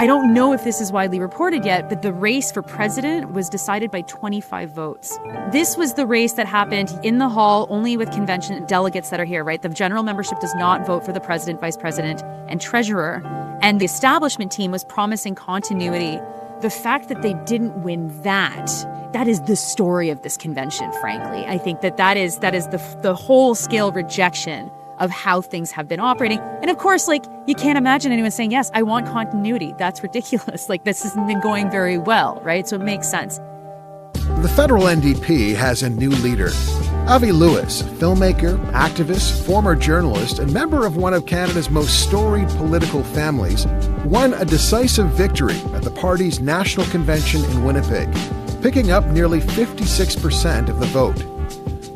I don't know if this is widely reported yet, but the race for president was decided by 25 votes. This was the race that happened in the hall only with convention delegates that are here, right? The general membership does not vote for the president, vice president, and treasurer. And the establishment team was promising continuity. The fact that they didn't win that is the story of this convention, frankly. I think that is the whole-scale rejection of how things have been operating. And of course, you can't imagine anyone saying, yes, I want continuity. That's ridiculous. This hasn't been going very well, right? So it makes sense. The federal NDP has a new leader. Avi Lewis, filmmaker, activist, former journalist, and member of one of Canada's most storied political families, won a decisive victory at the party's national convention in Winnipeg, picking up nearly 56% of the vote.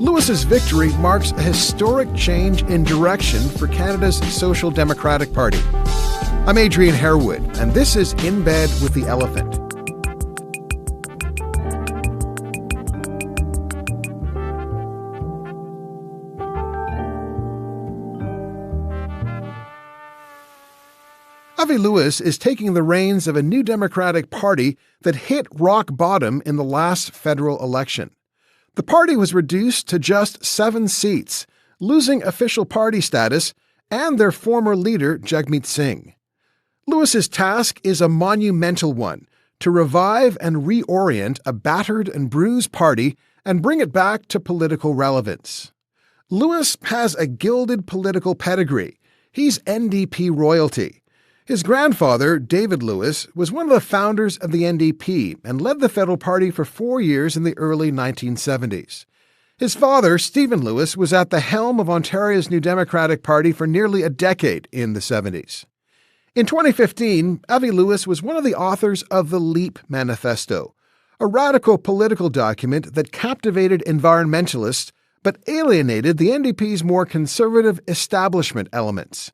Lewis's victory marks a historic change in direction for Canada's Social Democratic Party. I'm Adrian Harewood, and this is In Bed with the Elephant. Avi Lewis is taking the reins of a new Democratic Party that hit rock bottom in the last federal election. The party was reduced to just 7 seats, losing official party status and their former leader, Jagmeet Singh. Lewis's task is a monumental one, to revive and reorient a battered and bruised party and bring it back to political relevance. Lewis has a gilded political pedigree. He's NDP royalty. His grandfather, David Lewis, was one of the founders of the NDP and led the federal party for 4 years in the early 1970s. His father, Stephen Lewis, was at the helm of Ontario's New Democratic Party for nearly a decade in the 70s. In 2015, Avi Lewis was one of the authors of the LEAP Manifesto, a radical political document that captivated environmentalists but alienated the NDP's more conservative establishment elements.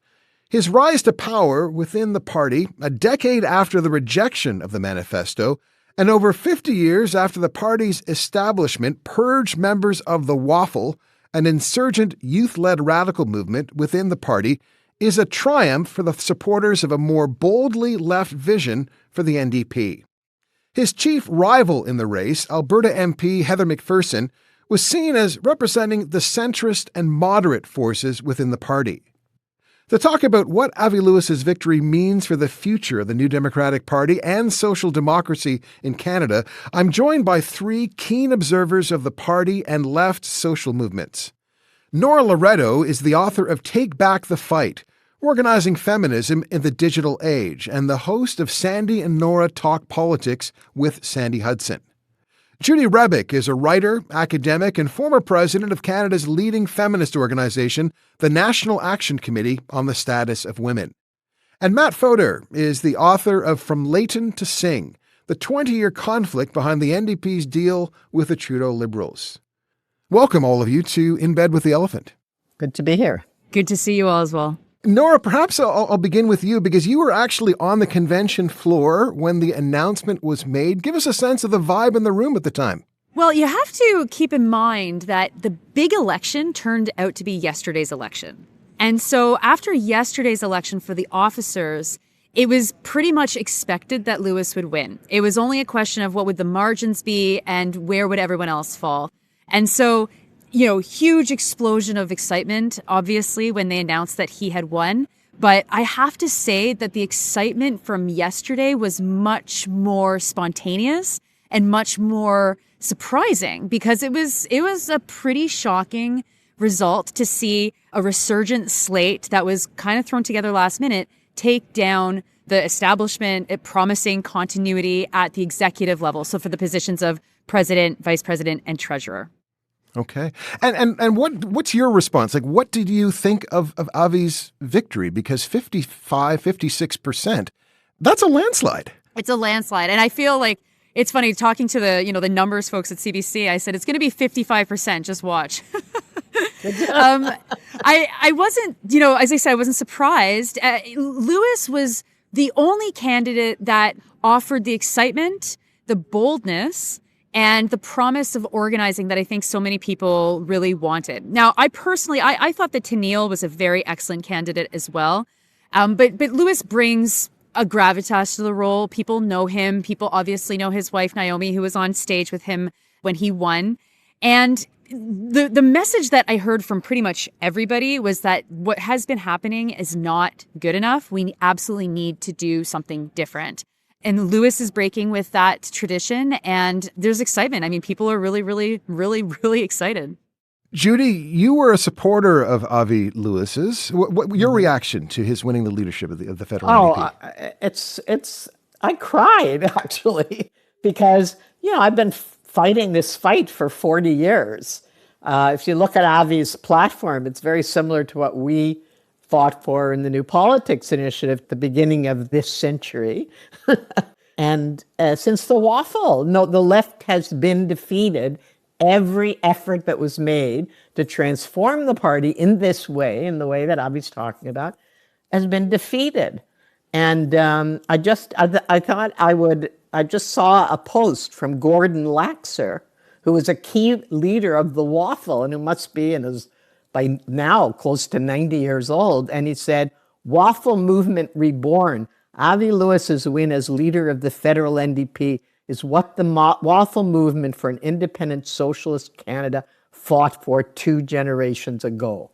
His rise to power within the party, a decade after the rejection of the manifesto, and over 50 years after the party's establishment purged members of the Waffle, an insurgent youth-led radical movement within the party, is a triumph for the supporters of a more boldly left vision for the NDP. His chief rival in the race, Alberta MP Heather McPherson, was seen as representing the centrist and moderate forces within the party. To talk about what Avi Lewis's victory means for the future of the New Democratic Party and social democracy in Canada, I'm joined by 3 keen observers of the party and left social movements. Nora Loreto is the author of Take Back the Fight, Organizing Feminism in the Digital Age, and the host of Sandy and Nora Talk Politics with Sandy Hudson. Judy Rebick is a writer, academic, and former president of Canada's leading feminist organization, the National Action Committee on the Status of Women. And Matt Fodor is the author of From Layton to Singh, the 20-year conflict behind the NDP's deal with the Trudeau Liberals. Welcome, all of you, to In Bed with the Elephant. Good to be here. Good to see you all as well. Nora, perhaps I'll begin with you because you were actually on the convention floor when the announcement was made. Give us a sense of the vibe in the room at the time. Well, you have to keep in mind that the big election turned out to be yesterday's election. And so after yesterday's election for the officers, it was pretty much expected that Lewis would win. It was only a question of what would the margins be and where would everyone else fall. And so, huge explosion of excitement, obviously, when they announced that he had won. But I have to say that the excitement from yesterday was much more spontaneous and much more surprising because it was a pretty shocking result to see a resurgent slate that was kind of thrown together last minute take down the establishment, promising continuity at the executive level. So for the positions of president, vice president, and treasurer. Okay. And what's your response? What did you think of Avi's victory? Because 56%, that's a landslide. It's a landslide. And I feel like it's funny talking to the numbers folks at CBC. I said, it's going to be 55%. Just watch. I wasn't, as I said, I wasn't surprised. Lewis was the only candidate that offered the excitement, the boldness, and the promise of organizing that I think so many people really wanted. Now, I personally, I thought that Tennille was a very excellent candidate as well. But Lewis brings a gravitas to the role. People know him. People obviously know his wife, Naomi, who was on stage with him when he won. And the message that I heard from pretty much everybody was that what has been happening is not good enough. We absolutely need to do something different. And Lewis is breaking with that tradition, and there's excitement. I mean, people are really, really, really, really excited. Judy, you were a supporter of Avi Lewis's. What your reaction to his winning the leadership of the federal NDP? I cried, actually, because, I've been fighting this fight for 40 years. If you look at Avi's platform, it's very similar to what we fought for in the New Politics Initiative at the beginning of this century. And since the waffle, the left has been defeated. Every effort that was made to transform the party in this way, in the way that Avi's talking about, has been defeated. And I just saw a post from Gordon Laxer, who was a key leader of the waffle and who must be by now close to 90 years old. And he said, "Waffle movement reborn. Avi Lewis's win as leader of the federal NDP is what the waffle movement for an independent socialist Canada fought for 2 generations ago.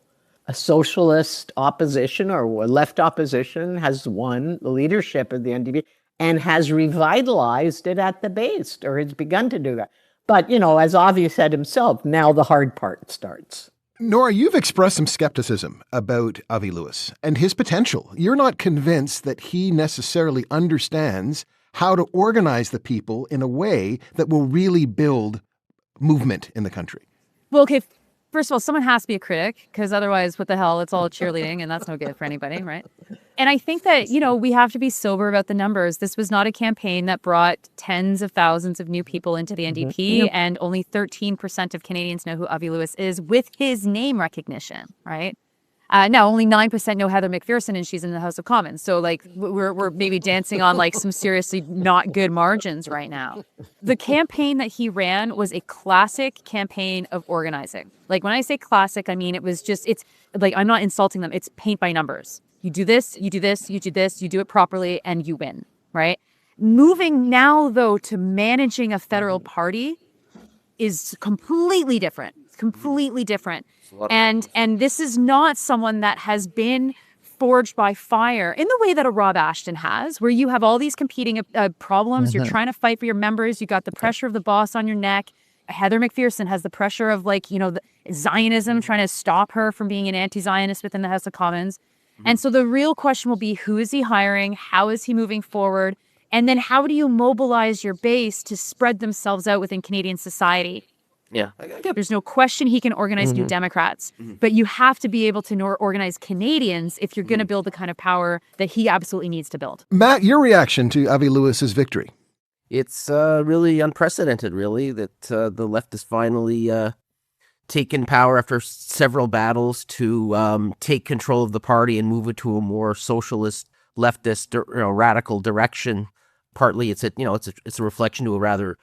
A socialist opposition or left opposition has won the leadership of the NDP and has revitalized it at the base, or has begun to do that. But, as Avi said himself, now the hard part starts." Nora, you've expressed some skepticism about Avi Lewis and his potential. You're not convinced that he necessarily understands how to organize the people in a way that will really build movement in the country. Well, okay, first of all, someone has to be a critic, because otherwise, what the hell, it's all cheerleading, and that's no good for anybody, right? And I think that, we have to be sober about the numbers. This was not a campaign that brought tens of thousands of new people into the NDP, and only 13% of Canadians know who Avi Lewis is with his name recognition, right? Now, only 9% know Heather McPherson, and she's in the House of Commons. So, we're maybe dancing on, some seriously not good margins right now. The campaign that he ran was a classic campaign of organizing. When I say classic, I mean, I'm not insulting them. It's paint by numbers. You do this, you do this, you do this, you do it properly, and you win, right? Moving now, though, to managing a federal party is completely different. It's completely different. And this is not someone that has been forged by fire in the way that a Rob Ashton has, where you have all these competing problems. You're trying to fight for your members. You got the pressure of the boss on your neck. Heather McPherson has the pressure of the Zionism, trying to stop her from being an anti-Zionist within the House of Commons. And so the real question will be, who is he hiring? How is he moving forward? And then how do you mobilize your base to spread themselves out within Canadian society? Yeah. There's no question he can organize New Democrats, but you have to be able to organize Canadians if you're going to build the kind of power that he absolutely needs to build. Matt, your reaction to Avi Lewis's victory? It's really unprecedented, really, that the left has finally taken power after several battles to take control of the party and move it to a more socialist, leftist, radical direction. Partly, it's a reflection to a rather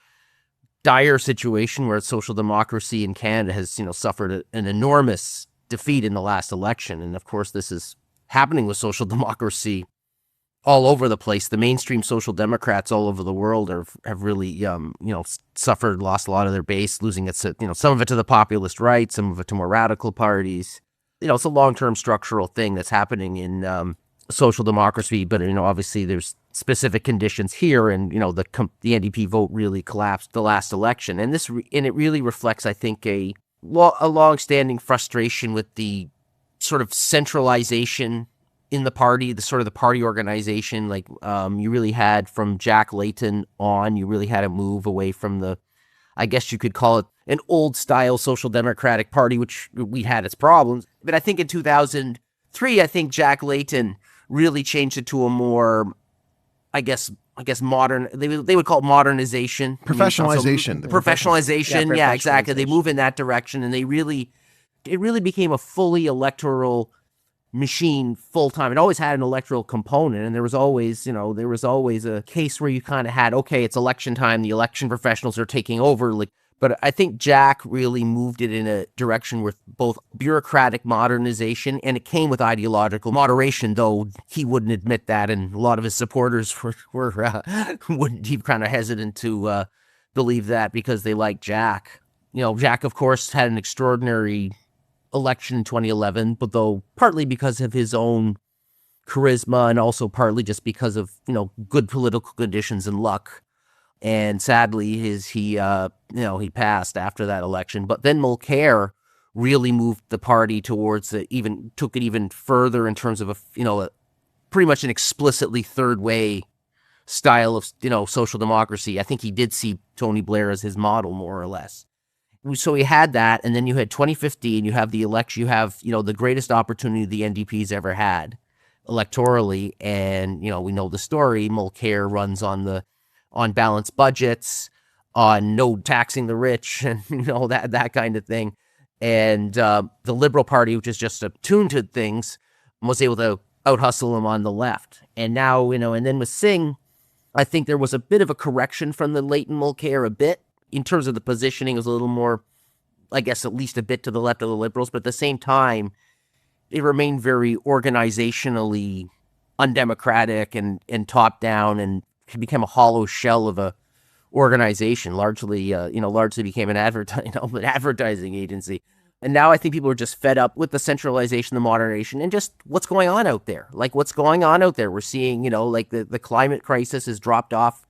dire situation where social democracy in Canada has, suffered an enormous defeat in the last election. And of course, this is happening with social democracy all over the place. The mainstream social democrats all over the world have really, suffered, lost a lot of their base, losing it, some of it to the populist right, some of it to more radical parties. It's a long-term structural thing that's happening in social democracy, but obviously there's specific conditions here, and the NDP vote really collapsed the last election, and it really reflects, I think, a long-standing frustration with the sort of centralization in the party, the party organization. You really had, from Jack Layton on, you really had a move away from I guess you could call it an old-style social democratic party, which we had its problems. But I think in 2003, Jack Layton really changed it to a more, I guess modern. They would call it modernization, professionalization. Professionalization, yeah, exactly. They move in that direction, and it really became a fully electoral machine full time. It always had an electoral component, and there was always a case where you kind of had, okay, it's election time, the election professionals are taking over, But I think Jack really moved it in a direction with both bureaucratic modernization, and it came with ideological moderation, though he wouldn't admit that, and a lot of his supporters wouldn't be kind of hesitant to believe that because they like Jack. Jack, of course, had an extraordinary election in 2011, but though partly because of his own charisma and also partly just because of, good political conditions and luck. And sadly, he passed after that election. But then Mulcair really moved the party towards took it even further in terms of pretty much an explicitly third way style of, social democracy. I think he did see Tony Blair as his model, more or less. So he had that, and then you had 2015, you have the election, you have, the greatest opportunity the NDP's ever had electorally, and, we know the story. Mulcair runs on balanced budgets, on no taxing the rich, and, that kind of thing. And the Liberal Party, which is just attuned to things, was able to out-hustle him on the left. And now, and then with Singh, I think there was a bit of a correction from the Layton Mulcair a bit. In terms of the positioning, it was a little more, I guess, at least a bit to the left of the Liberals, but at the same time, it remained very organizationally undemocratic and top-down, and it became a hollow shell of a organization, largely became an advertising agency. And now I think people are just fed up with the centralization, the modernization, and just what's going on out there. Like, what's going on out there? We're seeing, the climate crisis has dropped off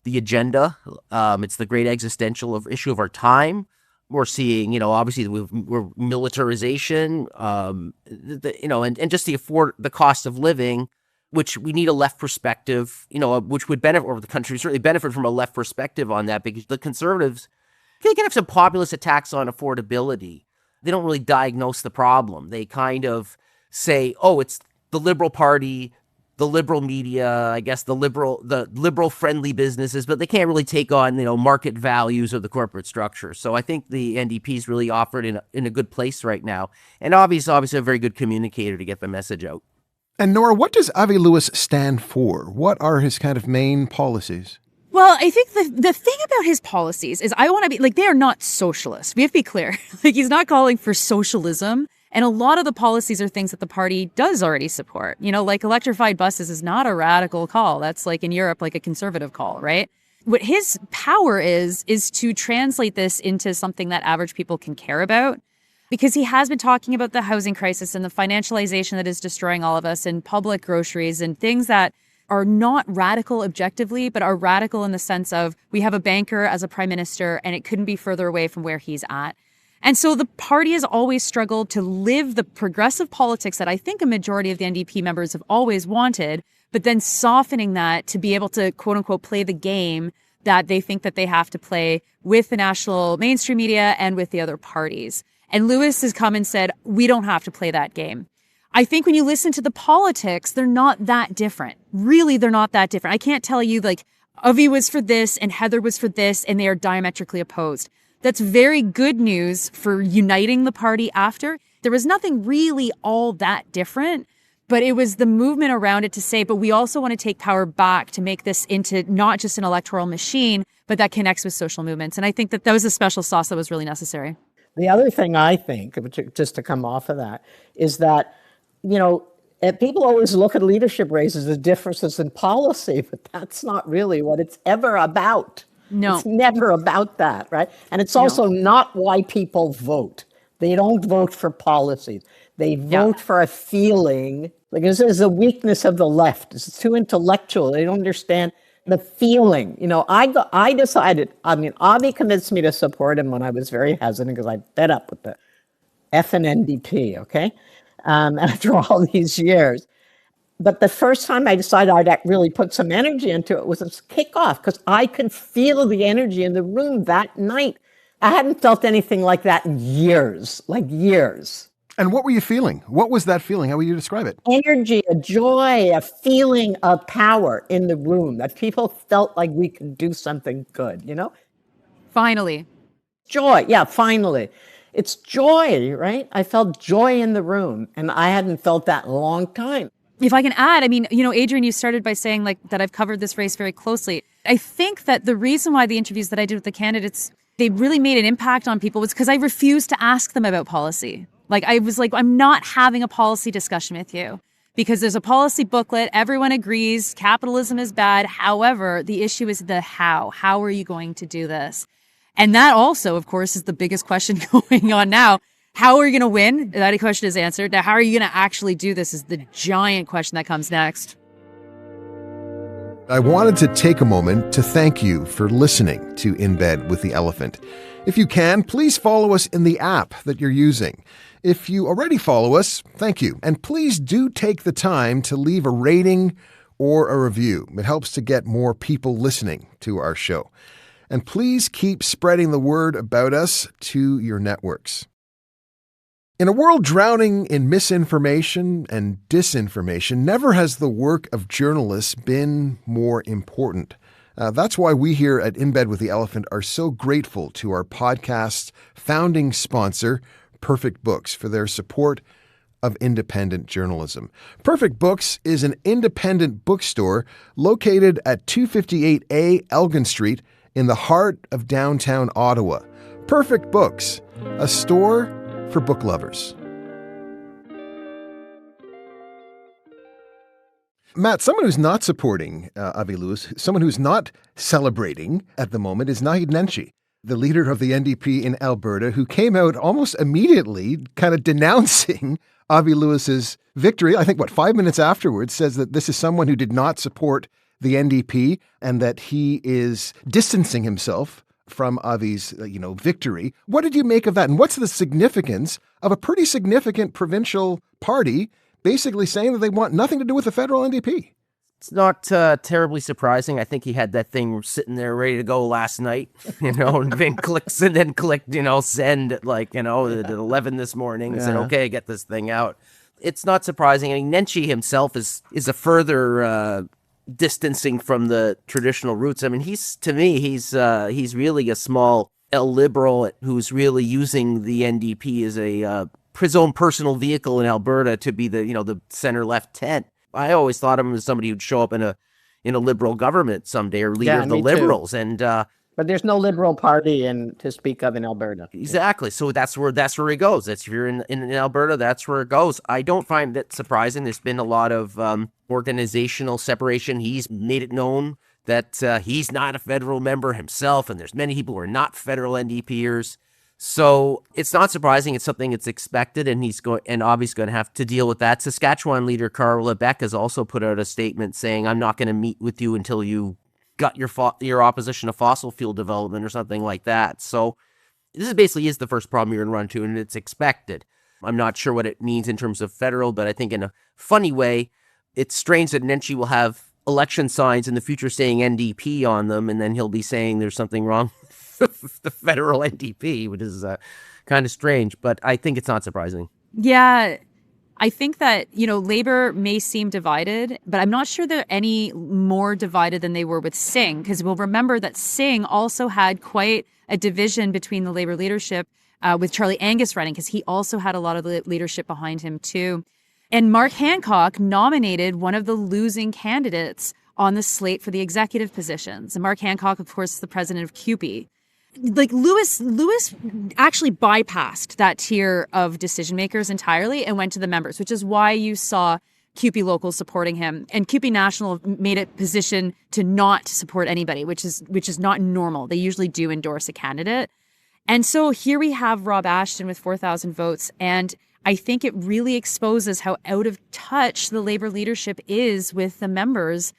the agenda. It's the great existential issue of our time. We're seeing, obviously we're militarization, and just the cost of living, which we need a left perspective, which would benefit, or the country certainly benefit from a left perspective on that, because the Conservatives, they can have some populist attacks on affordability. They don't really diagnose the problem. They kind of say, oh, it's the Liberal Party, the liberal media, I guess the liberal friendly businesses, but they can't really take on, market values or the corporate structure. So I think the NDP's really offered in a good place right now. And obviously a very good communicator to get the message out. And Nora, what does Avi Lewis stand for? What are his kind of main policies? Well, I think the thing about his policies is I want to be, they are not socialist. We have to be clear. He's not calling for socialism. And a lot of the policies are things that the party does already support. Like electrified buses is not a radical call. That's like in Europe, like a conservative call, right? What his power is to translate this into something that average people can care about. Because he has been talking about the housing crisis and the financialization that is destroying all of us, and public groceries and things that are not radical objectively, but are radical in the sense of we have a banker as a prime minister and it couldn't be further away from where he's at. And so the party has always struggled to live the progressive politics that I think a majority of the NDP members have always wanted, but then softening that to be able to, quote unquote, play the game that they think that they have to play with the national mainstream media and with the other parties. And Lewis has come and said, we don't have to play that game. I think when you listen to the politics, they're not that different. Really, they're not that different. I can't tell you Avi was for this and Heather was for this, and they are diametrically opposed. That's very good news for uniting the party after. There was nothing really all that different, but it was the movement around it to say, but we also want to take power back to make this into not just an electoral machine, but that connects with social movements. And I think that was a special sauce that was really necessary. The other thing I think, just to come off of that, is that, people always look at leadership races as differences in policy, but that's not really what it's ever about. No. It's never about that, right? And it's also not why people vote. They don't vote for policies. They vote for a feeling. This is a weakness of the left. It's too intellectual. They don't understand the feeling. I decided, Avi convinced me to support him when I was very hesitant because I fed up with the effing NDP, okay? After all these years. But the first time I decided I'd really put some energy into it was a kickoff, because I could feel the energy in the room that night. I hadn't felt anything like that in years, years. And what were you feeling? What was that feeling? How would you describe it? Energy, a joy, a feeling of power in the room, that people felt like we could do something good, Finally. Joy, finally. It's joy, right? I felt joy in the room, and I hadn't felt that in a long time. If I can add, Adrian, you started by saying that I've covered this race very closely. I think that the reason why the interviews that I did with the candidates they really made an impact on people was because I refused to ask them about policy. Like, I was like, I'm not having a policy discussion with you because there's a policy booklet. Everyone agrees capitalism is bad. However, the issue is the how. How are you going to do this? And that also, of course, is the biggest question going on now. How are you going to win? That question is answered. Now, how are you going to actually do this is the giant question that comes next. I wanted to take a moment to thank you for listening to In Bed with the Elephant. If you can, please follow us in the app that you're using. If you already follow us, thank you. And please do take the time to leave a rating or a review. It helps to get more people listening to our show. And please keep spreading the word about us to your networks. In a world drowning in misinformation and disinformation, never has the work of journalists been more important. That's why we here at In Bed with the Elephant are so grateful to our podcast's founding sponsor, Perfect Books, for their support of independent journalism. Perfect Books is an independent bookstore located at 258A Elgin Street in the heart of downtown Ottawa. Perfect Books, a store for book lovers. Matt, someone who's not supporting Avi Lewis, someone who's not celebrating at the moment is Naheed Nenshi, the leader of the NDP in Alberta, who came out almost immediately kind of denouncing Avi Lewis's victory. I think, 5 minutes afterwards, says that this is someone who did not support the NDP and that he is distancing himself from Avi's, victory. What did you make of that? And what's the significance of a pretty significant provincial party basically saying that they want nothing to do with the federal NDP? It's not terribly surprising. I think he had that thing sitting there ready to go last night, and then clicked, send at 11 this morning and said, okay, get this thing out. It's not surprising. I mean, Nenshi himself is a further distancing from the traditional roots. I mean, he's really a small L liberal who's really using the NDP as his own personal vehicle in Alberta to be the center left tent. I always thought of him as somebody who'd show up in a liberal government someday, or leader of the Liberals. Too. And but there's no Liberal Party to speak of in Alberta. Exactly. So that's where he goes. If you're in Alberta, that's where it goes. I don't find that surprising. There's been a lot of organizational separation. He's made it known that he's not a federal member himself, and there's many people who are not federal NDPers. So it's not surprising. It's something that's expected, and Avi's going to have to deal with that. Saskatchewan leader Carl Lebec has also put out a statement saying, "I'm not going to meet with you until you got your opposition to fossil fuel development," or something like that. So this basically is the first problem you're going to run into, and it's expected. I'm not sure what it means in terms of federal, but I think in a funny way, it's strange that Nenshi will have election signs in the future saying NDP on them, and then he'll be saying there's something wrong with the federal NDP, which is kind of strange, but I think it's not surprising. Yeah, I think that, Labour may seem divided, but I'm not sure they're any more divided than they were with Singh, because we'll remember that Singh also had quite a division between the Labour leadership with Charlie Angus running, because he also had a lot of leadership behind him too. And Mark Hancock nominated one of the losing candidates on the slate for the executive positions. And Mark Hancock, of course, is the president of CUPE. Like Lewis actually bypassed that tier of decision makers entirely and went to the members, which is why you saw CUPE Local supporting him. And CUPE National made a position to not support anybody, which is not normal. They usually do endorse a candidate. And so here we have Rob Ashton with 4,000 votes. And I think it really exposes how out of touch the Labour leadership is with the members,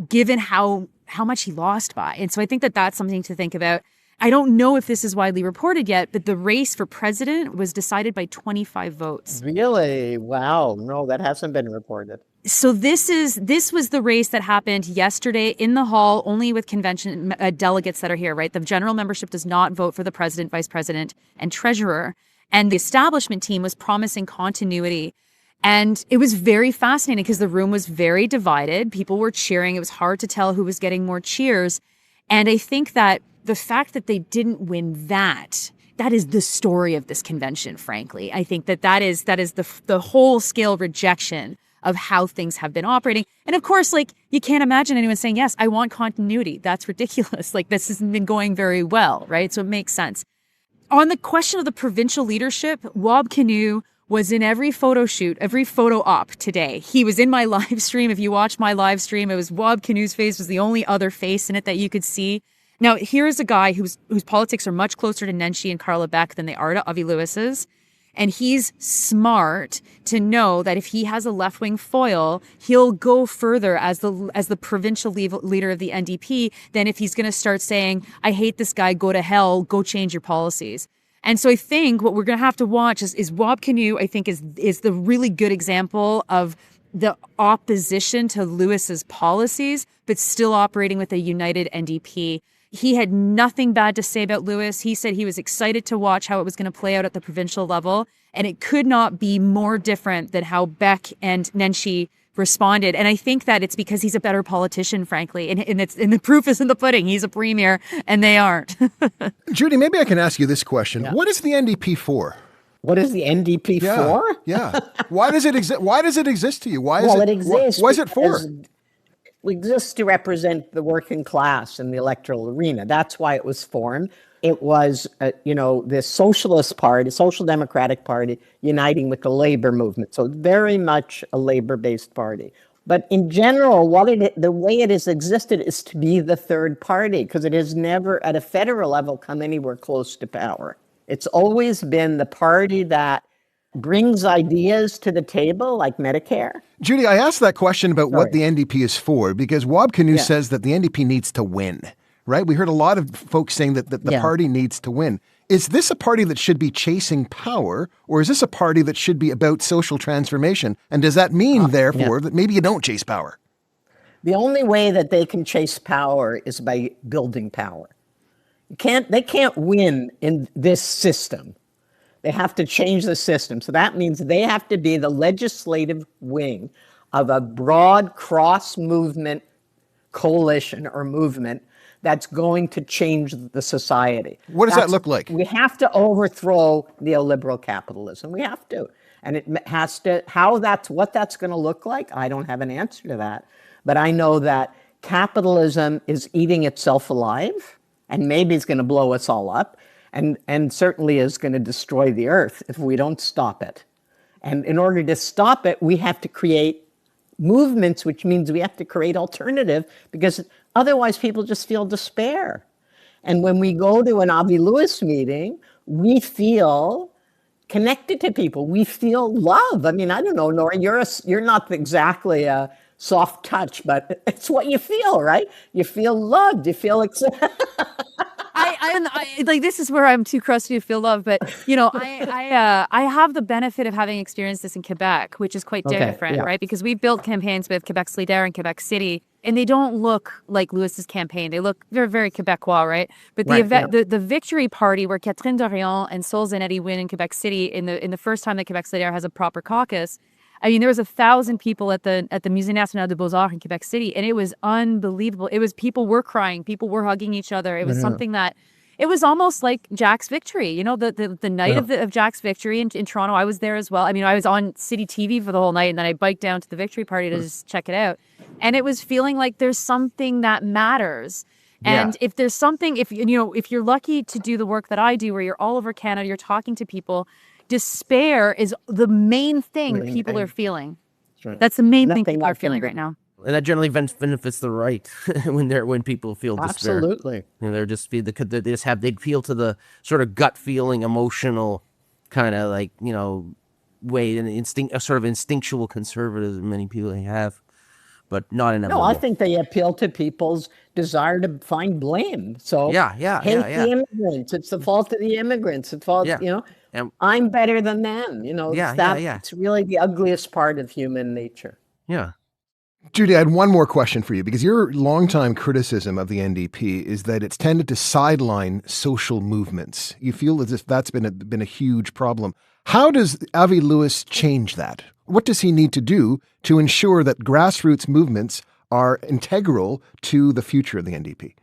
given how much he lost by. And so I think that that's something to think about. I don't know if this is widely reported yet, but the race for president was decided by 25 votes. Really? Wow. No, that hasn't been reported. So this was the race that happened yesterday in the hall, only with convention delegates that are here, right? The general membership does not vote for the president, vice president, and treasurer. And the establishment team was promising continuity. And it was very fascinating because the room was very divided. People were cheering. It was hard to tell who was getting more cheers. And I think that the fact that they didn't win that is the story of this convention, frankly. I think that is the whole scale rejection of how things have been operating. And of course, like, you can't imagine anyone saying, yes, I want continuity. That's ridiculous. Like, this hasn't been going very well, right? So it makes sense. On the question of the provincial leadership, Wab Kinew was in every photo shoot, every photo op today. He was in my live stream. If you watch my live stream, it was Wab Kinew's face was the only other face in it that you could see. Now, here's a guy whose politics are much closer to Nenshi and Carla Beck than they are to Avi Lewis's. And he's smart to know that if he has a left-wing foil, he'll go further as the provincial leader of the NDP than if he's going to start saying, I hate this guy, go to hell, go change your policies. And so I think what we're going to have to watch is Wab Kinew, I think, is the really good example of the opposition to Lewis's policies, but still operating with a united NDP. He had nothing bad to say about Lewis. He said he was excited to watch how it was going to play out at the provincial level. And it could not be more different than how Beck and Nenshi responded. And I think that it's because he's a better politician, frankly. And the proof is in the pudding. He's a premier and they aren't. Judy, maybe I can ask you this question. Yeah. What is the NDP for? What is the NDP for? Yeah. Why does it exist? Why does it exist to you? Why it exists. What is it for? It exists to represent the working class in the electoral arena. That's why it was formed. It was, the Socialist Party, Social Democratic Party, uniting with the labor movement. So very much a labor-based party. But in general, the way it has existed is to be the third party, because it has never, at a federal level, come anywhere close to power. It's always been the party that brings ideas to the table, like Medicare. Judy, I asked that question about what the NDP is for, because Wab Kinew says that the NDP needs to win. Right? We heard a lot of folks saying that the party needs to win. Is this a party that should be chasing power, or is this a party that should be about social transformation? And does that mean, therefore, that maybe you don't chase power? The only way that they can chase power is by building power. They can't win in this system. They have to change the system. So that means they have to be the legislative wing of a broad cross-movement coalition or movement that's going to change the society. What does that look like? We have to overthrow neoliberal capitalism. We have to. And it has to, what that's going to look like, I don't have an answer to that. But I know that capitalism is eating itself alive, and maybe it's going to blow us all up, and certainly is going to destroy the earth if we don't stop it. And in order to stop it, we have to create movements, which means we have to create alternative, because otherwise people just feel despair. And when we go to an Avi Lewis meeting, we feel connected to people. We feel love. I mean, I don't know, Nora, you're not exactly a soft touch, but it's what you feel, right? You feel loved. You feel I like, this is where I'm too crusty to feel love, but I have the benefit of having experienced this in Quebec, which is quite different, right? Because we built campaigns with Quebec Solidaire and Quebec City, and they don't look like Lewis's campaign. They look very, very Quebecois, right? But the victory party where Catherine Dorion and Sol Zanetti win in Quebec City in the first time that Quebec Solidaire has a proper caucus, I mean, there was 1,000 people at the Musée National des Beaux-Arts in Quebec City, and it was unbelievable. It was, people were crying, people were hugging each other. It was something that, it was almost like Jack's victory. You know, the night of Jack's victory in Toronto, I was there as well. I mean, I was on City TV for the whole night, and then I biked down to the victory party to just check it out. And it was feeling like there's something that matters. And if there's something, if you're lucky to do the work that I do, where you're all over Canada, you're talking to people, despair is the main thing people are feeling. That's the main thing people are feeling right now. And that generally benefits the right when people feel despair. Absolutely. They'd feel to the sort of gut feeling, emotional kind of like, way, and a sort of instinctual conservatism many people have, but not in a No, I think they appeal to people's desire to find blame. So the immigrants. It's the fault of the immigrants. It's fault, and I'm better than them. It's really the ugliest part of human nature. Yeah. Judy, I had one more question for you, because your longtime criticism of the NDP is that it's tended to sideline social movements. You feel as if that's been a huge problem. How does Avi Lewis change that? What does he need to do to ensure that grassroots movements are integral to the future of the NDP?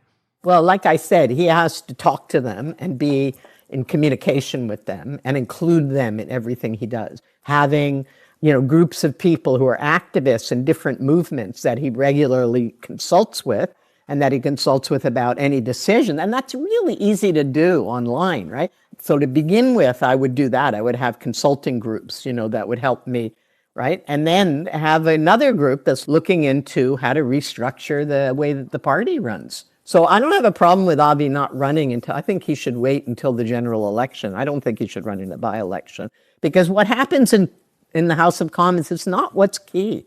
Well, like I said, he has to talk to them and be in communication with them and include them in everything he does. Having groups of people who are activists in different movements that he regularly consults with and that he consults with about any decision. And that's really easy to do online, right? So to begin with, I would do that. I would have consulting groups, that would help me, right? And then have another group that's looking into how to restructure the way that the party runs. So I don't have a problem with Avi not running I think he should wait until the general election. I don't think he should run in a by-election. Because what happens in the House of Commons is not what's key.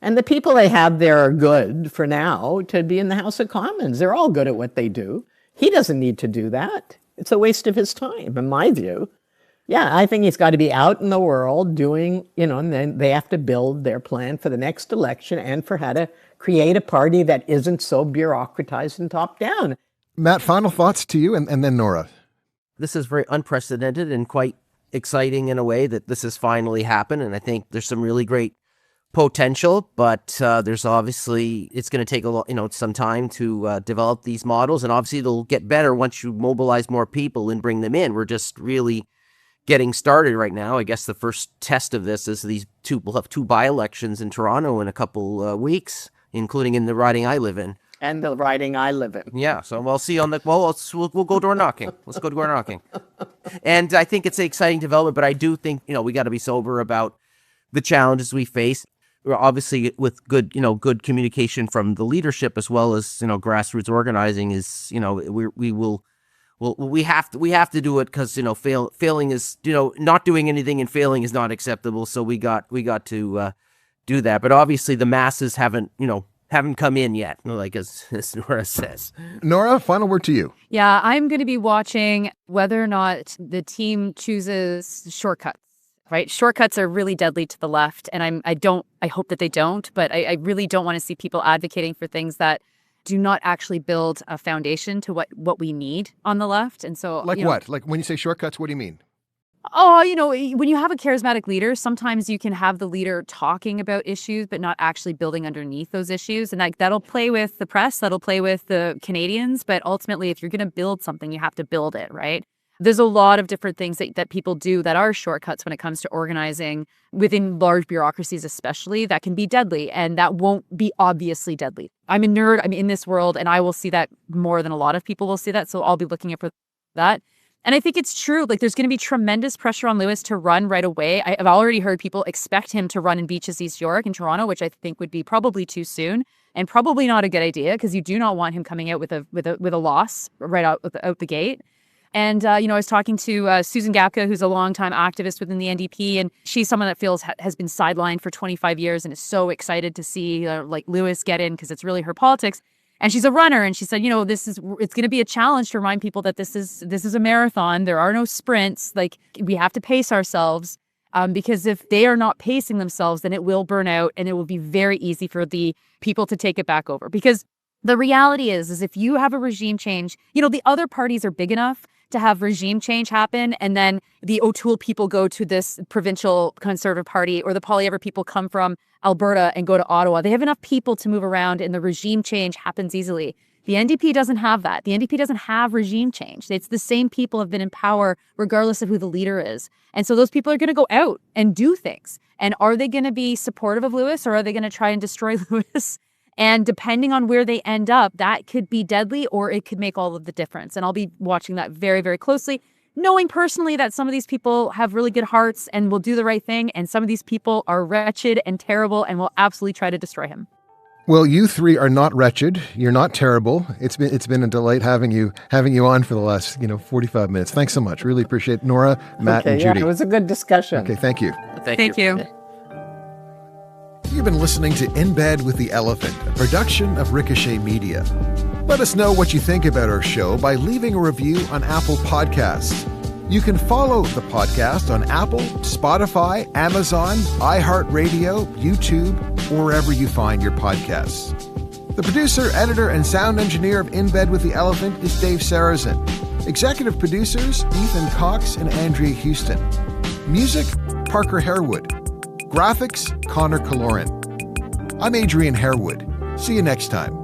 And the people they have there are good for now to be in the House of Commons. They're all good at what they do. He doesn't need to do that. It's a waste of his time, in my view. Yeah, I think he's got to be out in the world doing, and then they have to build their plan for the next election and for how to create a party that isn't so bureaucratized and top down. Matt, final thoughts to you, and then Nora. This is very unprecedented and quite exciting in a way that this has finally happened. And I think there's some really great potential, but there's obviously, it's going to take some time to develop these models. And obviously it'll get better once you mobilize more people and bring them in. We're just really getting started right now. I guess the first test of this is we'll have two by-elections in Toronto in a couple weeks, including in the riding I live in. And the riding I live in. Yeah, so we'll see we'll go door knocking. Let's go door knocking. And I think it's an exciting development, but I do think, we got to be sober about the challenges we face. We're obviously with good communication from the leadership as well as, grassroots organizing is, we have to do it because, failing is, not doing anything and failing is not acceptable. So we got to do that. But obviously the masses haven't come in yet, like as Nora says. Nora, final word to you. Yeah, I'm going to be watching whether or not the team chooses shortcuts. Right? Shortcuts are really deadly to the left, and I hope that they don't, but I really don't want to see people advocating for things that do not actually build a foundation to what we need on the left. And so, what? Like when you say shortcuts, what do you mean? Oh, when you have a charismatic leader, sometimes you can have the leader talking about issues, but not actually building underneath those issues. And that'll play with the press, that'll play with the Canadians. But ultimately, if you're going to build something, you have to build it, right? There's a lot of different things that people do that are shortcuts when it comes to organizing within large bureaucracies, especially, that can be deadly, and that won't be obviously deadly. I'm a nerd. I'm in this world, and I will see that more than a lot of people will see that. So I'll be looking for that. And I think it's true. Like, there's going to be tremendous pressure on Lewis to run right away. I've already heard people expect him to run in Beaches East York in Toronto, which I think would be probably too soon and probably not a good idea, because you do not want him coming out with a loss right out the gate. And, I was talking to Susan Gapka, who's a longtime activist within the NDP, and she's someone that feels has been sidelined for 25 years and is so excited to see Lewis get in because it's really her politics. And she's a runner, and she said, it's going to be a challenge to remind people that this is a marathon. There are no sprints. Like, we have to pace ourselves, because if they are not pacing themselves, then it will burn out, and it will be very easy for the people to take it back over. Because the reality is if you have a regime change, the other parties are big enough to have regime change happen, and then the O'Toole people go to this provincial Conservative Party, or the Poilievre people come from Alberta and go to Ottawa. They have enough people to move around, and the regime change happens easily. The NDP doesn't have that. The NDP doesn't have regime change. It's the same people have been in power regardless of who the leader is. And so those people are going to go out and do things. And are they going to be supportive of Lewis, or are they going to try and destroy Lewis? And depending on where they end up, that could be deadly, or it could make all of the difference. And I'll be watching that very, very closely, knowing personally that some of these people have really good hearts and will do the right thing. And some of these people are wretched and terrible and will absolutely try to destroy him. Well, you three are not wretched. You're not terrible. It's been a delight having you on for the last 45 minutes. Thanks so much. Really appreciate it. Nora, Matt, and Judy. Yeah, it was a good discussion. Okay, thank you. Thank you. You've been listening to In Bed with the Elephant, a production of Ricochet Media. Let us know what you think about our show by leaving a review on Apple Podcasts. You can follow the podcast on Apple, Spotify, Amazon, iHeartRadio, YouTube, or wherever you find your podcasts. The producer, editor, and sound engineer of In Bed with the Elephant is Dave Sarazin. Executive producers, Ethan Cox and Andrea Houston. Music, Parker Harewood. Graphics, Connor Kaloran. I'm Adrian Harewood. See you next time.